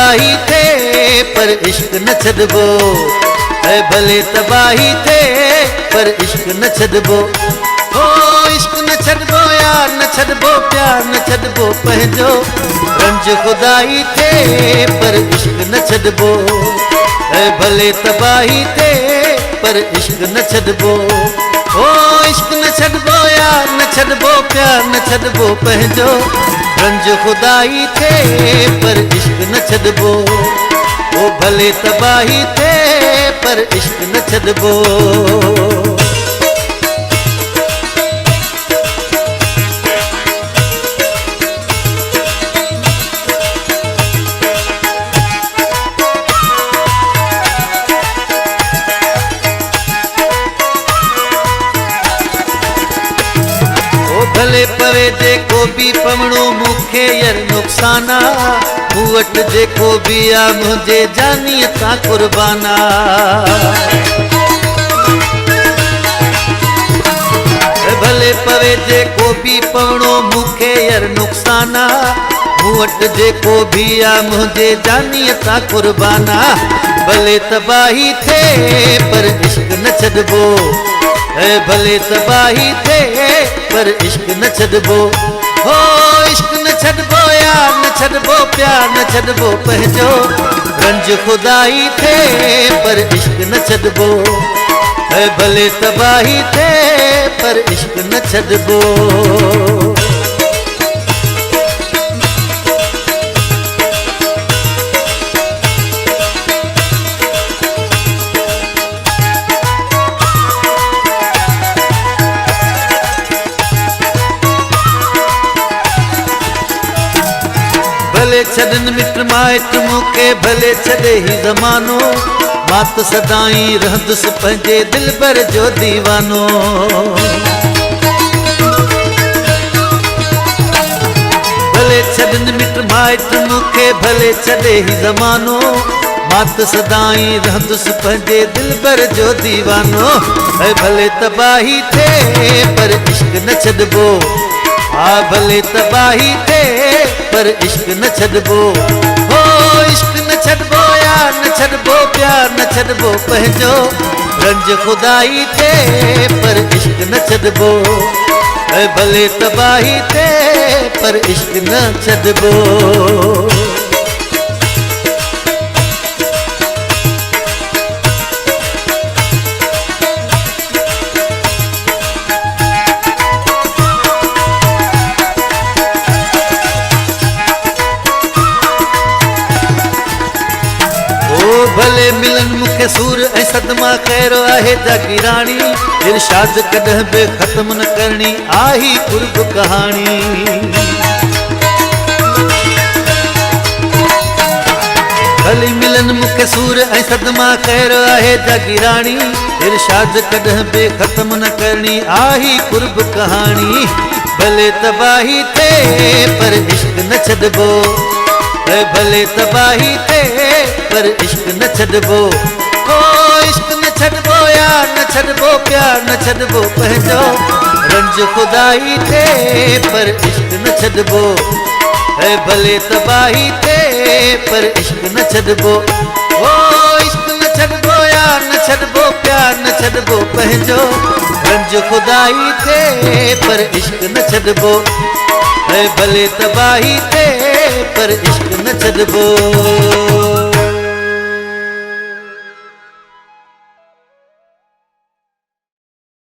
तबाही थे पर इश्क न छॾबो, ऐं भले तबाही थे पर इश्क न छॾबो। ओ इश्क न छॾबो यार न छॾबो, प्यार न छॾबो पंहिंजो, रंज खुदाई थे पर इश्क न छॾबो, ऐं भले तबाही थे पर इश्क न छॾबो। ओ इश्क न छॾबो यार न छॾबो, प्यार न छॾबो पंहिंजो, रंज खुदाई थे पर इश्क न छॾबो। ओ भले तबाही थे पर इश्क न छॾबो। भले पवे जेको भी पवणो मूंखे यार नुक़साना, मूं वटि जेको भी आ मुंहिंजे जानीअ तां कुर्बाना। भले पवे जेको भी पवणो मूंखे यार नुक़साना, मूं वटि जेको भी आ मुंहिंजे जानीअ तां कुर्बाना। भले तबाही थे पर इश्क न छॾबो, ऐं भले तबाही थे पर इश्क न छॾबो। हो इश्क न छॾबो यार न छॾबो, प्यार न छॾबो पंहिंजो, रंज खुदाई थे पर इश्क न छॾबो, ऐं भले तबाही थे पर इश्क न छॾबो। भले छॾनि मिट माइट मूंखे, भले छॾे ही ज़मानो, मां त सदाई रहंदुसि पंहिंजे दिलबर जो दीवानो। भले छॾनि मिट माइट मूंखे, भले छॾे ही ज़मानो, मां त सदाई रहंदुसि पंहिंजे दिलबर जो दीवानो। ऐं भले तबाही थे पर इश्क न छॾबो, हा भले तबाही थे पर इश्क न छॾबो। हो इश्क न छॾबो यार न छॾबो, प्यार न छॾबो पंहिंजो, रंज खुदाई थे पर इश्क न छॾबो, ऐं भले तबाही थे पर इश्क न छॾबो। भले मिलन मूंखे सूर ऐं सदमा कहिड़ो आहे जागीराणी, इरशाद कॾहिं बि ख़त्म न करणी आही कुर्ब कहाणी। भले मिलन मूंखे सूर ऐं सदमा कहिड़ो आहे जागीराणी, इरशाद कॾहिं बि ख़त्म न करणी आही कुर्ब कहाणी। भले तबाही थे पर इश्क न छॾबो, ऐं भले तबाही थे पर इश्क न छॾबो। ओ इश्क न छॾबो यार न छॾबो, प्यार न छॾबो पंहिंजो, रंज खुदाई थे पर इश्क न छॾबो, ऐं भले तबाही थे पर इश्क न छॾबो। ओ इश्क न छॾबो यार न छॾबो, प्यार न छॾबो पंहिंजो, रंज खुदाई थे पर इश्क न छॾबो, ऐं भले तबाही थे पर इश्क न छॾबो।